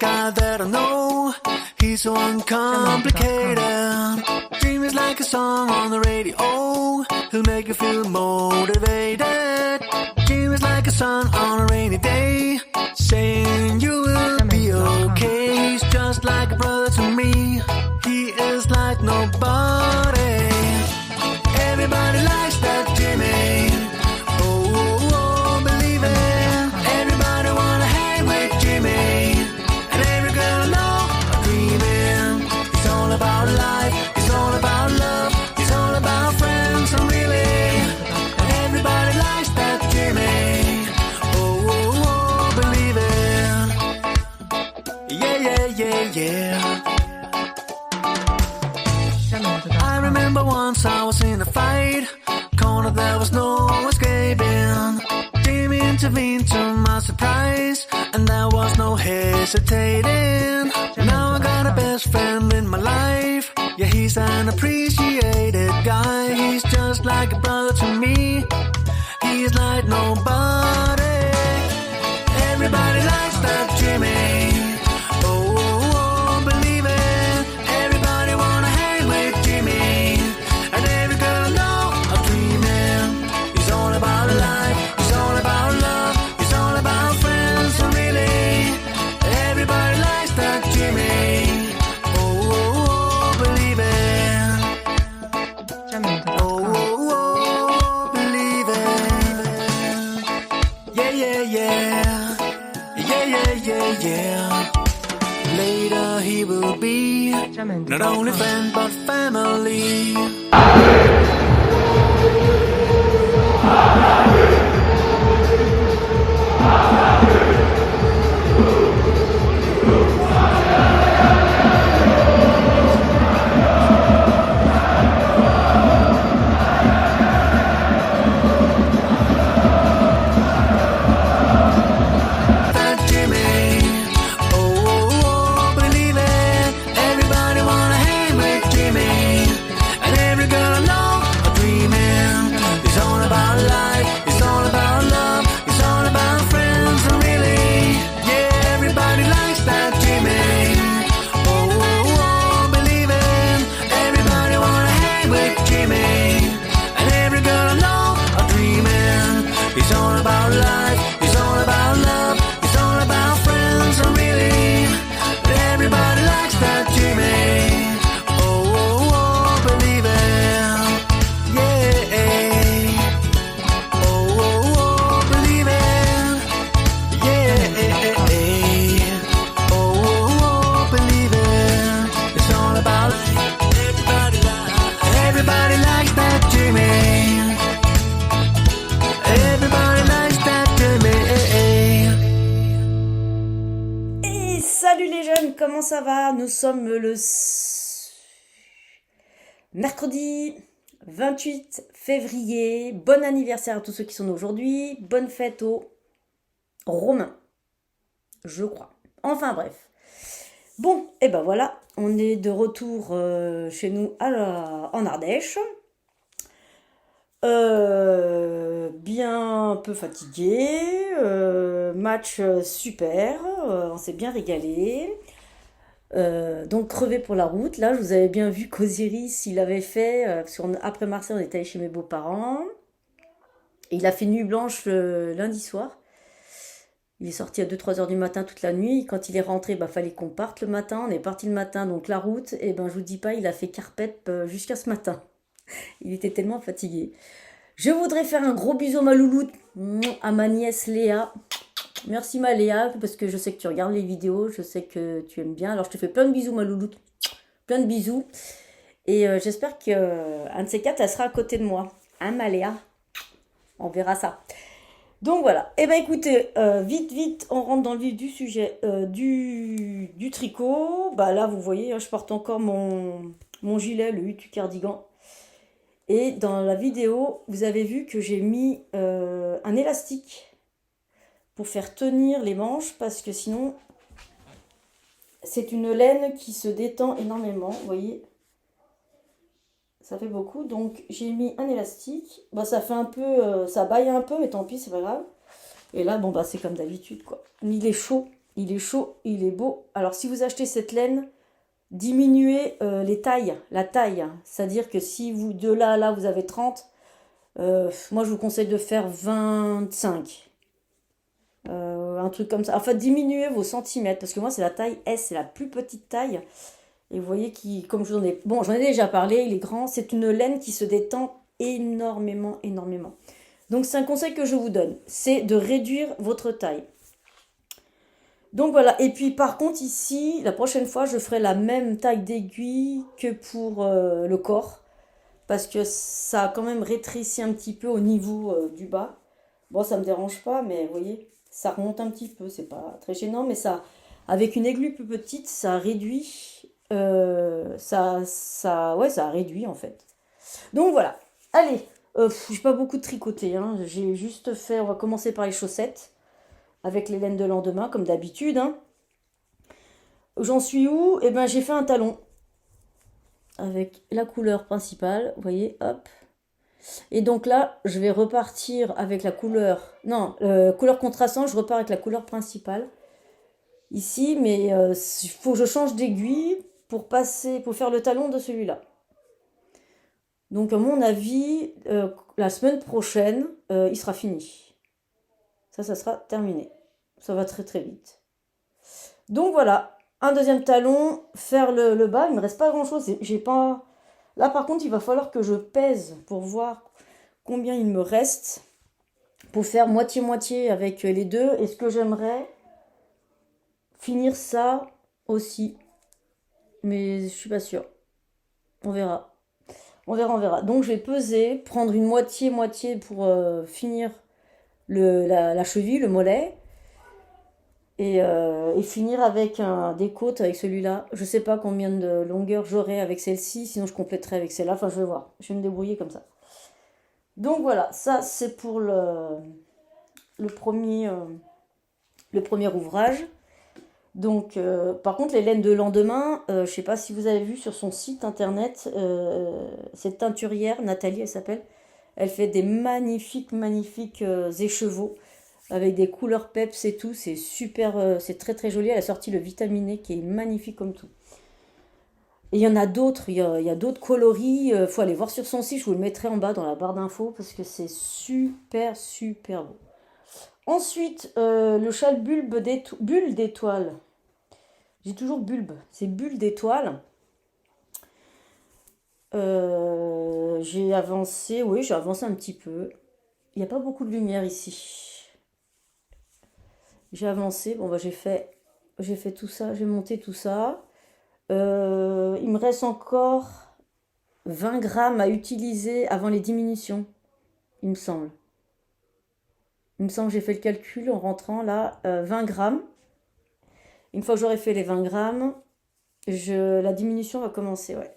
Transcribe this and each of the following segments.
guy that I know. He's so uncomplicated. Dream is like a song on the radio. He'll make you feel motivated. Dream is like a sun on a rainy day, saying you will be okay. He's just like a brother to me. He is like nobody. Everybody likes that Jimmy. Oh, oh, oh, believe it. Everybody wanna hang with Jimmy. And every girl I know are dreaming. It's all about life. It's all about love. It's all about friends. And really, everybody likes that Jimmy. Oh, oh, oh, believe it. Yeah, yeah, yeah, yeah. I remember once I was in a fight, corner there was no escaping. Jimmy intervened to my surprise, and there was no hesitating. Now I got a best friend in my life. Yeah, he's an appreciated guy. He's just like a brother to me. He's like nobody. Everybody likes that Jimmy. Oh, oh, oh, believe it. Everybody wanna hang with Jimmy. And every girl I know are dreaming. It's all about life. It's all about love. It's all about friends. And really, everybody likes that Jimmy. Oh, oh, oh, believe it. Oh, oh, oh, believe it. Yeah, yeah, yeah. Yeah, yeah, yeah, yeah. Later he will be not only friend but family. That Jimmy. Oh, oh, oh, believe it. Everybody wanna hang with Jimmy. And every girl I know are dreaming. It's all about life. It's all about love. It's all about friends. And really, yeah, everybody likes that Jimmy. Oh, oh, oh, believe it. Everybody wanna hang with Jimmy. And every girl I know are dreaming. It's all about life. It's all about love. It's all about friends. And really, everybody likes that Jimmy. Oh, oh, oh, believe it. Yeah. Oh, oh, oh, believe it. Yeah. Oh, oh, oh, believe it. It's all about everybody likes that Jimmy. Everybody likes that Jimmy. Et salut les jeunes, comment ça va? Nous sommes le mercredi 28 février. Bon anniversaire à tous ceux qui sont nés aujourd'hui. Bonne fête aux Romains, je crois. Enfin bref. Bon, et ben voilà, on est de retour chez nous en Ardèche. Bien un peu fatigué, match super, on s'est bien régalé. Donc crevé pour la route. Là, je vous avais bien vu qu'Osiris, il avait fait, parce qu'après Marseille, on était allé chez mes beaux-parents. Et il a fait nuit blanche le lundi soir. Il est sorti à 2-3 heures du matin toute la nuit. Quand il est rentré, fallait qu'on parte le matin. On est parti le matin, donc la route, et je vous dis pas, il a fait carpette jusqu'à ce matin. Il était tellement fatigué. Je voudrais faire un gros bisou à ma louloute, à ma nièce Léa. Merci ma Léa, parce que je sais que tu regardes les vidéos, je sais que tu aimes bien. Alors je te fais plein de bisous ma louloute, plein de bisous. Et j'espère qu'un de ces quatre, elle sera à côté de moi. Hein ma Léa? On verra ça. Donc voilà. Eh bien écoutez, vite, on rentre dans le vif du sujet du tricot. Là vous voyez, je porte encore mon gilet, le Hutu cardigan. Et dans la vidéo, vous avez vu que j'ai mis un élastique pour faire tenir les manches, parce que sinon, c'est une laine qui se détend énormément, vous voyez. Ça fait beaucoup, donc j'ai mis un élastique. Ça fait un peu, ça baille un peu, mais tant pis, c'est pas grave. Et là, c'est comme d'habitude, quoi. Mais il est chaud, Il est chaud, il est beau. Alors si vous achetez cette laine, diminuez les tailles, la taille. C'est-à-dire que si vous de là à là vous avez 30, moi je vous conseille de faire 25. Un truc comme ça. En fait, diminuez vos centimètres parce que moi c'est la taille S, c'est la plus petite taille. Et vous voyez qui, comme je vous en ai, bon, j'en ai déjà parlé, il est grand. C'est une laine qui se détend énormément, énormément. Donc c'est un conseil que je vous donne, c'est de réduire votre taille. Donc voilà, et puis par contre ici, la prochaine fois, je ferai la même taille d'aiguille que pour le corps, parce que ça a quand même rétréci un petit peu au niveau du bas. Bon, ça me dérange pas, mais vous voyez, ça remonte un petit peu, c'est pas très gênant, mais ça, avec une aiguille plus petite, ça réduit, ouais, ça réduit en fait. Donc voilà, allez, j'ai pas beaucoup de tricoté, hein. J'ai juste fait, on va commencer par les chaussettes, avec les laines de lendemain, comme d'habitude, hein. J'en suis où? Eh ben, j'ai fait un talon, avec la couleur principale, vous voyez, hop. Et donc là, je vais repartir avec la couleur, non, couleur contrastante, je repars avec la couleur principale, ici, mais il faut que je change d'aiguille pour passer, pour faire le talon de celui-là. Donc à mon avis, la semaine prochaine, il sera fini. Ça sera terminé. Ça va très très vite. Donc voilà, un deuxième talon, faire le bas. Il me reste pas grand chose. J'ai pas. Là par contre, il va falloir que je pèse pour voir combien il me reste pour faire moitié-moitié avec les deux. Est-ce que j'aimerais finir ça aussi? Mais je suis pas sûre. On verra. On verra, on verra. Donc je vais peser, prendre une moitié-moitié pour finir la cheville, le mollet. Et finir avec des côtes avec celui-là. Je sais pas combien de longueur j'aurai avec celle-ci, sinon je compléterai avec celle-là. Enfin, je vais voir. Je vais me débrouiller comme ça. Donc voilà, ça c'est pour le premier, le premier ouvrage. Donc, par contre, les laines de lendemain, je sais pas si vous avez vu sur son site internet, cette teinturière, Nathalie, elle s'appelle, elle fait des magnifiques, magnifiques écheveaux avec des couleurs peps et tout. C'est super, c'est très très joli. Elle a sorti le vitaminé qui est magnifique comme tout. Et il y en a d'autres, il y a d'autres coloris. Il faut aller voir sur son site, je vous le mettrai en bas dans la barre d'infos parce que c'est super, super beau. Ensuite, le châle bulle d'étoile. J'ai toujours bulbe, c'est bulle d'étoile. J'ai avancé, oui, j'ai avancé un petit peu. Il n'y a pas beaucoup de lumière ici. J'ai avancé, bon bah j'ai fait tout ça, j'ai monté tout ça. Il me reste encore 20 grammes à utiliser avant les diminutions, il me semble. Il me semble que j'ai fait le calcul en rentrant là, 20 grammes. Une fois que j'aurai fait les 20 grammes, la diminution va commencer, ouais.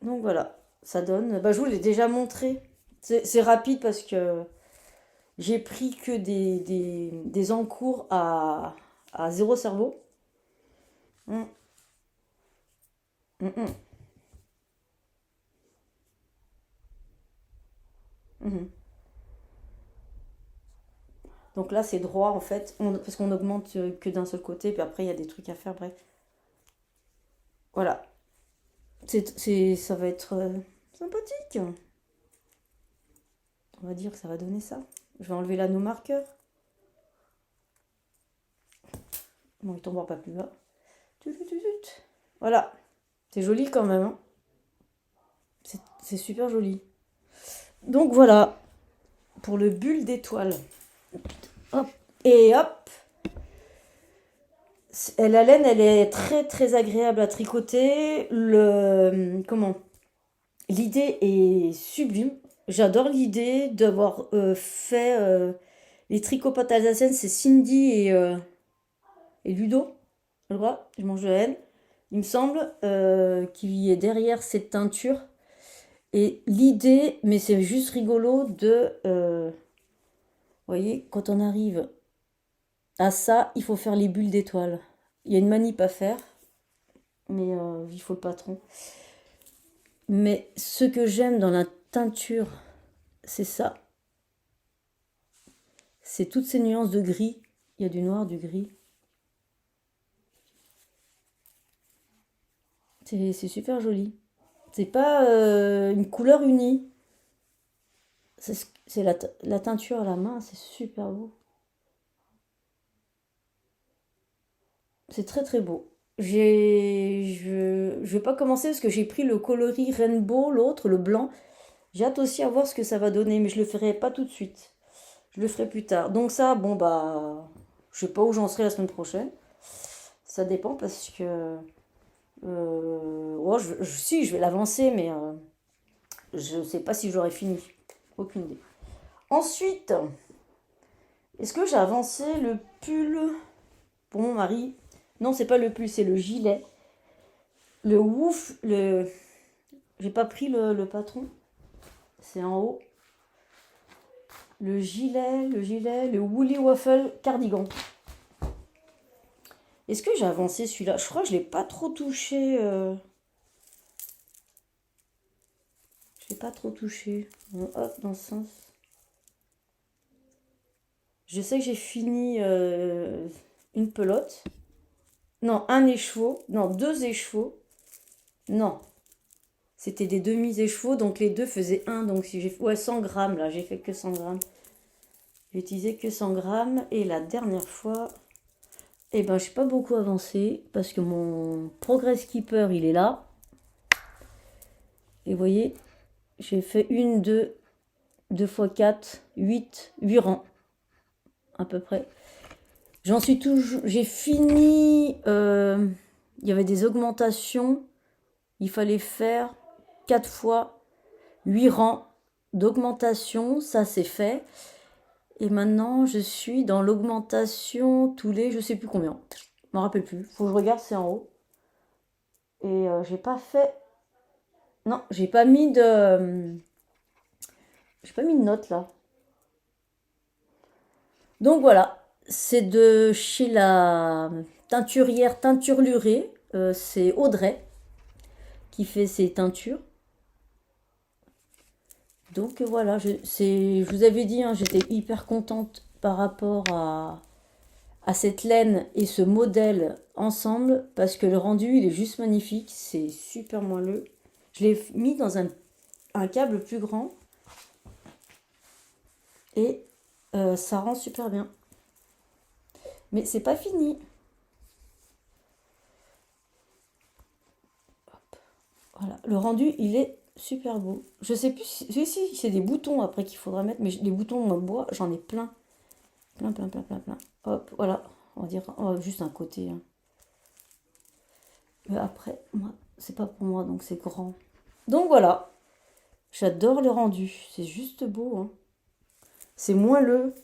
Donc voilà, ça donne. Bah, je vous l'ai déjà montré. C'est rapide parce que j'ai pris que des encours à zéro cerveau. Hum, hum, hum, hum. Donc là, c'est droit en fait, parce qu'on augmente que d'un seul côté, puis après, il y a des trucs à faire, bref. Voilà, ça va être sympathique. On va dire que ça va donner ça. Je vais enlever l'anneau marqueur. Bon, il tombera pas plus bas. Voilà, c'est joli quand même, hein. C'est super joli. Donc voilà, pour le bulle d'étoile. Hop, et hop. La laine, elle est très très agréable à tricoter. Comment? L'idée est sublime. J'adore l'idée d'avoir fait les tricots pâte alsacienne. C'est Cindy et Ludo. Je crois, je mange de la haine. Il me semble qui est derrière cette teinture. Et l'idée, mais c'est juste rigolo vous voyez, quand on arrive à ça, il faut faire les bulles d'étoiles. Il y a une manip à faire, mais il faut le patron. Mais ce que j'aime dans la teinture, c'est ça. C'est toutes ces nuances de gris Il y a du noir, du gris. C'est super joli. C'est pas une couleur unie. C'est la teinture à la main, c'est super beau. C'est très très beau. Je vais pas commencer parce que j'ai pris le coloris Rainbow, l'autre, le blanc. J'ai hâte aussi à voir ce que ça va donner, mais je le ferai pas tout de suite. Je le ferai plus tard. Donc ça, bon bah, je sais pas où j'en serai la semaine prochaine. Ça dépend parce que, si, je vais l'avancer, mais je sais pas si j'aurai fini. Aucune idée. Ensuite, est-ce que j'ai avancé le pull pour mon mari? Non, c'est pas le pull, c'est le gilet. Le ouf, le. J'ai pas pris le patron. C'est en haut. Le gilet, le Woolly Waffle cardigan. Est-ce que j'ai avancé celui-là? Je crois que je l'ai pas trop touché. Je l'ai pas trop touché. Bon, hop, dans ce sens. Je sais que j'ai fini une pelote. Non, un écheveau. Non, deux écheveaux. Non. C'était des demi-écheveaux, donc les deux faisaient un. Donc si j'ai... Ouais, 100 grammes, là. J'ai fait que 100 grammes. J'ai utilisé que 100 grammes. Et la dernière fois... Eh ben, j'ai pas beaucoup avancé. Parce que mon Progress Keeper, il est là. Et vous voyez, j'ai fait 1, 2 fois 4, 8 rangs. À peu près. J'en suis toujours... J'ai fini... il y avait des augmentations. Il fallait faire 4 fois 8 rangs d'augmentation. Ça, c'est fait. Et maintenant, je suis dans l'augmentation tous les... Je sais plus combien. Je me rappelle plus. Faut que je regarde, c'est en haut. Et j'ai pas fait... Non, j'ai pas mis de... J'ai pas mis de note, là. Donc, voilà. C'est de chez la teinturière Teinture Lurée. C'est Audrey qui fait ses teintures. Donc voilà, je vous avais dit, hein, j'étais hyper contente par rapport à cette laine et ce modèle ensemble, parce que le rendu, il est juste magnifique, c'est super moelleux. Je l'ai mis dans un câble plus grand et ça rend super bien. Mais c'est pas fini. Hop. Voilà, le rendu, il est super beau. Je sais plus si c'est des boutons après qu'il faudra mettre, mais les boutons en bois, j'en ai plein. Plein. Hop, voilà. On va dire juste un côté. Hein. Mais après, moi, c'est pas pour moi, donc c'est grand. Donc voilà. J'adore le rendu. C'est juste beau. Hein. C'est moelleux.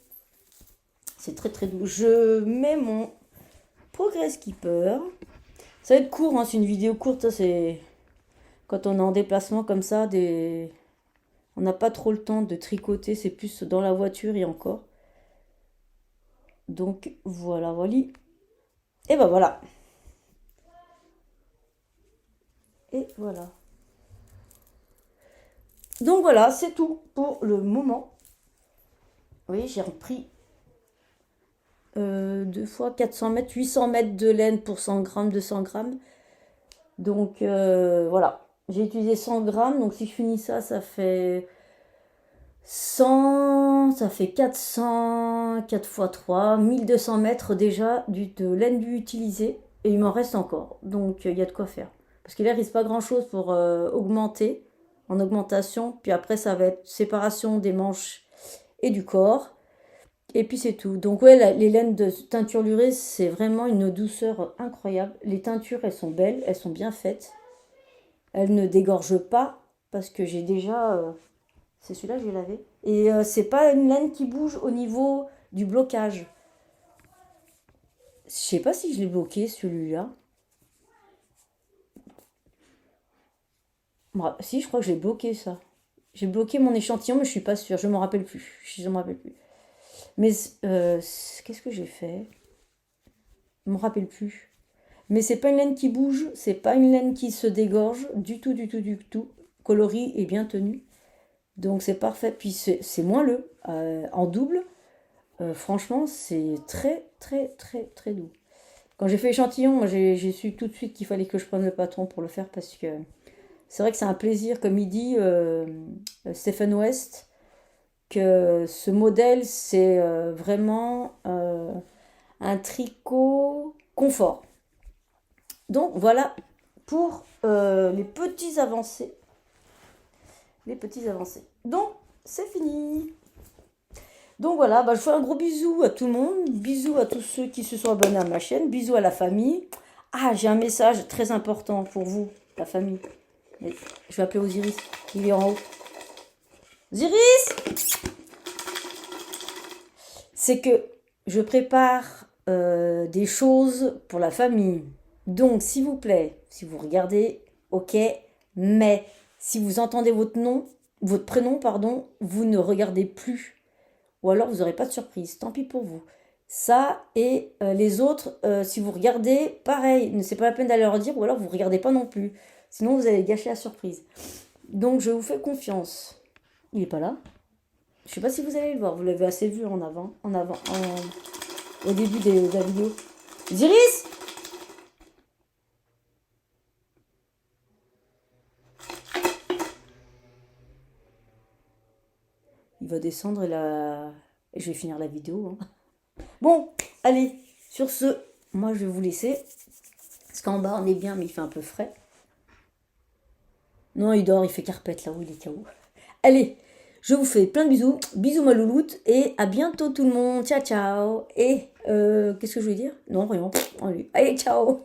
C'est très très doux. Je mets mon Progress Keeper. Ça va être court, hein, c'est une vidéo courte. Ça, c'est quand on est en déplacement comme ça. On n'a pas trop le temps de tricoter. C'est plus dans la voiture et encore. Donc voilà. Et ben voilà. Et voilà. Donc voilà, c'est tout pour le moment. Oui, j'ai repris 2 fois 400 mètres, 800 mètres de laine pour 100 grammes, 200 grammes. Donc voilà, j'ai utilisé 100 grammes. Donc si je finis ça, ça fait 100, ça fait 400, 4 fois 3, 1200 mètres déjà de laine utilisée. Et il m'en reste encore. Donc il y a de quoi faire. Parce qu'il ne reste pas grand chose pour augmenter, en augmentation. Puis après, ça va être séparation des manches et du corps. Et puis c'est tout. Donc ouais, les laines de teinture lurée, c'est vraiment une douceur incroyable. Les teintures, elles sont belles, elles sont bien faites. Elles ne dégorgent pas, parce que j'ai déjà... c'est celui-là que je vais laver. Et c'est pas une laine qui bouge au niveau du blocage. Je sais pas si je l'ai bloqué, celui-là. Bon, si, je crois que j'ai bloqué ça. J'ai bloqué mon échantillon, mais je suis pas sûre. Je m'en rappelle plus. Je m'en rappelle plus. Mais qu'est-ce que j'ai fait? Je me rappelle plus. Mais c'est pas une laine qui bouge, c'est pas une laine qui se dégorge du tout. Coloris est bien tenu. Donc c'est parfait. Puis c'est moelleux. En double, Franchement, c'est très, très, très, très doux. Quand j'ai fait l'échantillon, moi j'ai su tout de suite qu'il fallait que je prenne le patron pour le faire parce que c'est vrai que c'est un plaisir, comme il dit Stephen West, que ce modèle c'est vraiment un tricot confort. Donc voilà pour les petits avancées. Les petits avancées. Donc c'est fini. Donc voilà, bah, je fais un gros bisou à tout le monde, bisous à tous ceux qui se sont abonnés à ma chaîne, bisous à la famille. Ah, j'ai un message très important pour vous, la famille. Mais je vais appeler Osiris, il est en haut. Osiris, c'est que je prépare des choses pour la famille. Donc, s'il vous plaît, si vous regardez, ok, mais si vous entendez votre prénom, pardon, vous ne regardez plus. Ou alors vous n'aurez pas de surprise, tant pis pour vous. Ça et les autres, si vous regardez, pareil, c'est pas la peine d'aller leur dire, ou alors vous ne regardez pas non plus. Sinon vous allez gâcher la surprise. Donc je vous fais confiance. Il est pas là. Je sais pas si vous allez le voir, vous l'avez assez vu au début de la vidéo. Iris, il va descendre et je vais finir la vidéo. Hein. Bon, allez, sur ce, moi je vais vous laisser. Parce qu'en bas on est bien, mais il fait un peu frais. Non, il dort, il fait carpette là-haut, il est KO. Allez, je vous fais plein de bisous. Bisous ma louloute. Et à bientôt tout le monde. Ciao, ciao. Et qu'est-ce que je voulais dire? Non, rien. Allez, ciao.